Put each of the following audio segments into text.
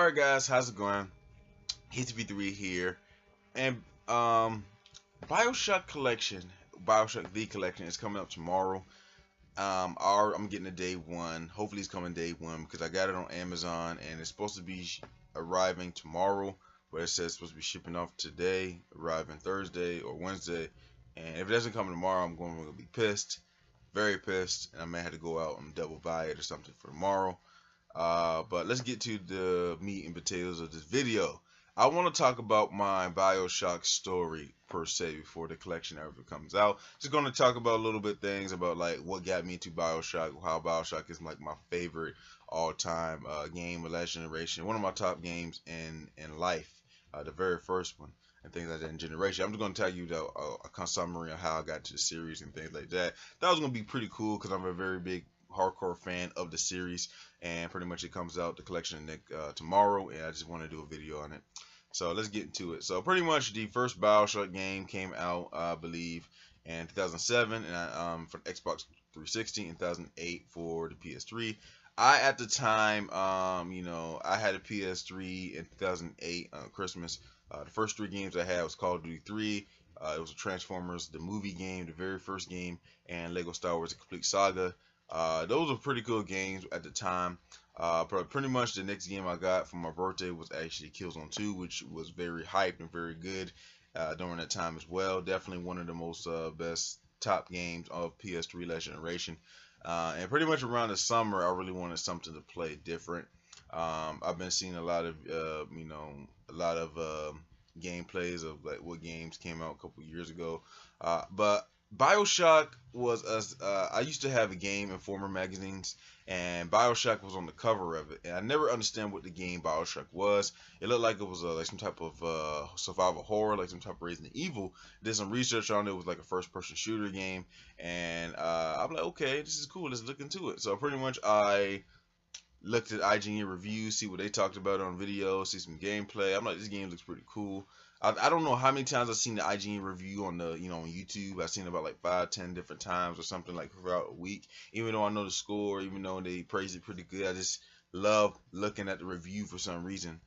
Alright guys, how's it going? HTV3 here. And Bioshock collection, Bioshock V collection is coming up tomorrow. I'm getting it day one. Hopefully it's coming day one because I got it on Amazon and it's supposed to be arriving tomorrow, but it says it's supposed to be shipping off today, arriving Thursday or Wednesday. And if it doesn't come tomorrow, I'm going to be pissed, very pissed, and I may have to go out and double buy it or something for tomorrow. But let's get to the meat and potatoes of this video. I want to talk about my Bioshock story per se before the collection ever comes out. Just going to talk about a little bit things about like what got me into Bioshock, how Bioshock is like my favorite all-time game of last generation, one of my top games in life, the very first one, and things like that in generation. I'm just going to tell you a summary of how I got to the series and things like that. That was going to be pretty cool because I'm a very big hardcore fan of the series, and pretty much it comes out the collection tomorrow, and I just want to do a video on it. So let's get into it. So pretty much the first Bioshock game came out, I believe, in 2007, and for Xbox 360, in 2008 for the PS3. At the time, I had a PS3 in 2008 Christmas. The first three games I had was Call of Duty 3. It was Transformers, the movie game, the very first game, and Lego Star Wars: The Complete Saga. Those were pretty cool games at the time. Pretty much the next game I got for my birthday was actually Killzone 2, which was very hyped and very good during that time as well. Definitely one of the most best top games of PS3 last generation. And pretty much around the summer, I really wanted something to play different. I've been seeing a lot of gameplays of like what games came out a couple years ago, but Bioshock was I used to have a game in former magazines, and Bioshock was on the cover of it, and I never understand what the game Bioshock was. It looked like it was like some type of survival horror, like some type of Resident Evil. Did some research on it. It was like a first-person shooter game, and I'm like, okay, this is cool. Let's look into it. So pretty much I looked at IGN reviews, see what they talked about on video, see some gameplay. I'm like, this game looks pretty cool. I don't know how many times I've seen the IGN review on the on YouTube. I've seen it about like 5-10 different times or something like throughout a week. Even though I know the score, even though they praise it pretty good, I just love looking at the review for some reason.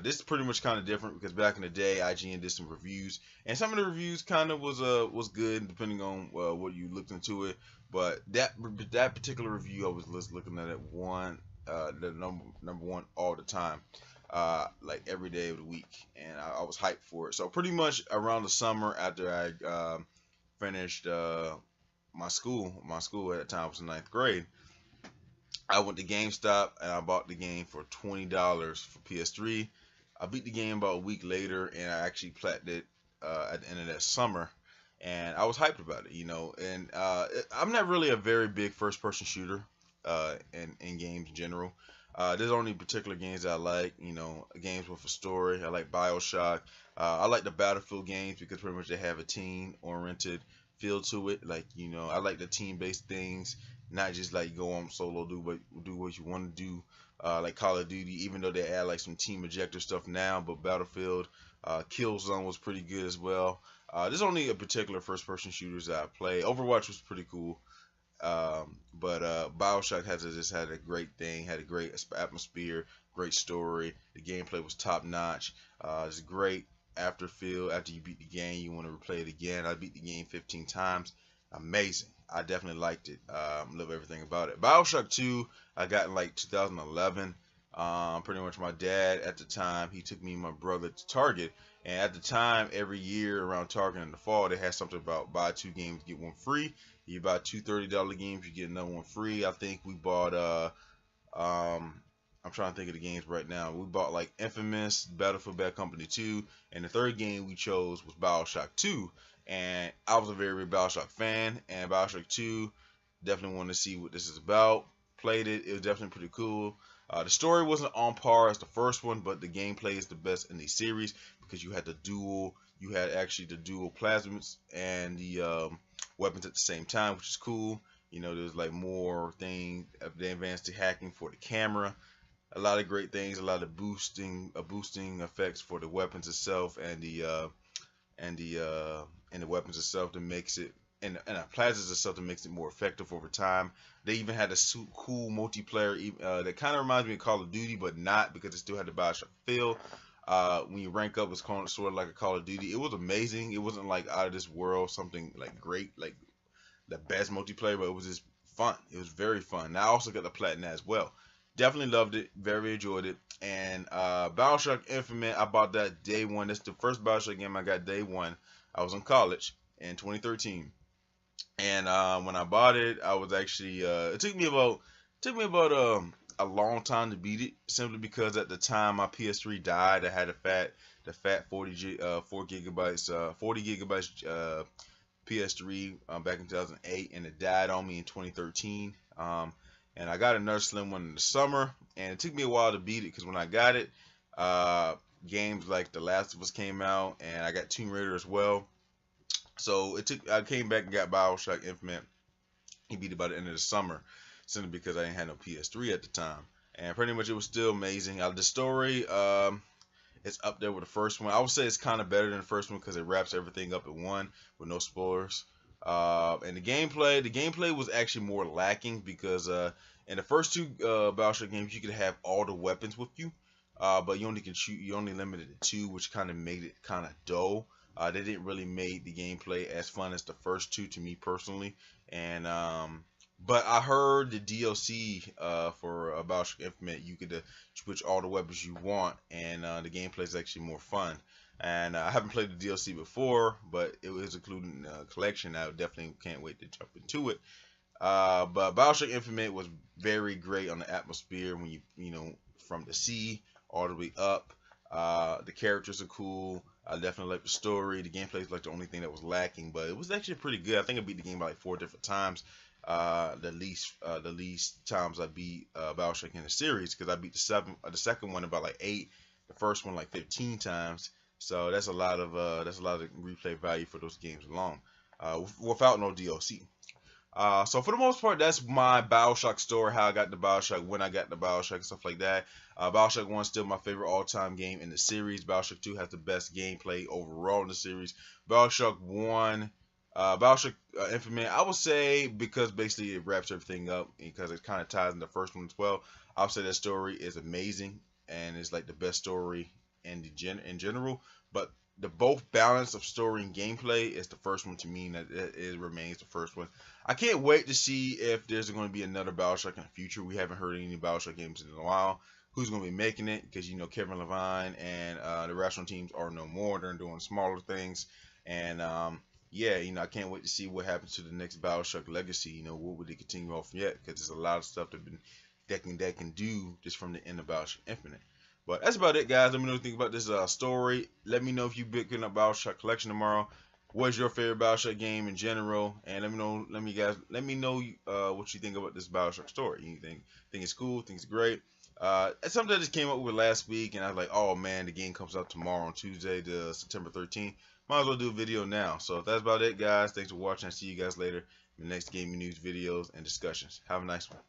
This is pretty much kind of different because back in the day, IGN did some reviews, and some of the reviews kind of was good depending on what you looked into it. But that particular review, I was just looking at it the number one all the time. Like every day of the week, and I was hyped for it. So pretty much around the summer, after I finished my school at the time was in 9th grade, I went to GameStop and I bought the game for $20 for PS3. I beat the game about a week later, and I actually platined it at the end of that summer, and I was hyped about it, And I'm not really a very big first-person shooter in games in general. There's only particular games that I like, games with a story. I like Bioshock. I like the Battlefield games because pretty much they have a team-oriented feel to it. Like, I like the team-based things, not just like go on solo, do what you want to do. Like Call of Duty, even though they add like some team objective stuff now, but Battlefield, Killzone was pretty good as well. There's only a particular first-person shooters that I play. Overwatch was pretty cool. But Bioshock just had a great thing, had a great atmosphere, great story. The gameplay was top notch. It's great after you beat the game, you want to replay it again. I beat the game 15 times. Amazing. I definitely liked it. Love everything about it. Bioshock 2, I got in like 2011. Pretty much my dad at the time, he took me and my brother to Target, and at the time, every year around Target in the fall, they had something about buy 2 games get 1 free. You buy 2 $30 games, you get another one free. I think we bought I'm trying to think of the games right now. We bought like Infamous, Battlefield Bad Company 2, and the third game we chose was Bioshock 2. And I was a very big Bioshock fan, and Bioshock 2, definitely wanted to see what this is about. Played it, it was definitely pretty cool. The story wasn't on par as the first one, but the gameplay is the best in the series because you had actually the dual plasmids and the weapons at the same time, which is cool. There's like more things. They advanced to hacking for the camera. A lot of great things. A lot of boosting effects for the weapons itself and the weapons itself that makes it and plazas and stuff that makes it more effective over time. They even had a cool multiplayer that kind of reminds me of Call of Duty, but not, because it still had the Bioshock feel. When you rank up, it's sort of like a Call of Duty. It was amazing. It wasn't like out of this world, something like great, like the best multiplayer, but it was just fun. It was very fun. And I also got the platinum as well. Definitely loved it. Very enjoyed it. And Bioshock Infinite, I bought that day one. That's the first Bioshock game I got day one. I was in college in 2013, and when I bought it, I was actually it took me about a long time to beat it, simply because at the time my PS3 died. I had the fat 4 gigabytes 40 gigabytes PS3 back in 2008, and it died on me in 2013. And I got another slim one in the summer, and it took me a while to beat it, because when I got it, games like The Last of Us came out, and I got Tomb Raider as well. So I came back and got Bioshock Infinite. He beat it by the end of the summer, simply because I didn't have no PS3 at the time. And pretty much it was still amazing. The story, it's up there with the first one. I would say it's kind of better than the first one, because it wraps everything up in one with no spoilers. And the gameplay was actually more lacking, because in the first two Bioshock games you could have all the weapons with you, but you only limited to two, which kind of made it kind of dull. They didn't really make the gameplay as fun as the first two, to me personally. And but I heard the DLC for Bioshock Infinite, you could switch all the weapons you want, and the gameplay is actually more fun. And I haven't played the DLC before, but it was included in the collection. I definitely can't wait to jump into it. But Bioshock Infinite was very great on the atmosphere, when you know, from the sea all the way up. The characters are cool. I definitely like the story. The gameplay is like the only thing that was lacking, but it was actually pretty good. I think I beat the game by like 4 different times. The least times I beat Bioshock in the series, because I beat the second one about like 8, the first one like 15 times. So that's a lot of replay value for those games alone, without no DLC. So for the most part, that's my Bioshock story, how I got the Bioshock, when I got the Bioshock, and stuff like that. Bioshock 1 is still my favorite all-time game in the series. Bioshock 2 has the best gameplay overall in the series. Bioshock 1, Bioshock Infinite, I would say, because basically it wraps everything up, because it kind of ties in the first one as well. I would say that story is amazing, and it's like the best story in general. But the both balance of story and gameplay is the first one to me, and it remains the first one. I can't wait to see if there's going to be another Bioshock in the future. We haven't heard any Bioshock games in a while. Who's going to be making it? Because, you know, Kevin Levine and the Rational teams are no more. They're doing smaller things. And yeah, you know, I can't wait to see what happens to the next Bioshock Legacy. You know, what would they continue off yet? Because there's a lot of stuff that can do just from the end of Bioshock Infinite. But that's about it, guys. Let me know what you think about this story. Let me know if you're picking up Bioshock Collection tomorrow. What's your favorite Bioshock game in general? And let me know what you think about this Bioshock story. You think it's cool? Think it's great? It's something I just came up with last week, and I was like, oh man, the game comes out tomorrow on Tuesday, September 13th. Might as well do a video now. So that's about it, guys. Thanks for watching. I'll see you guys later in the next gaming news videos and discussions. Have a nice one.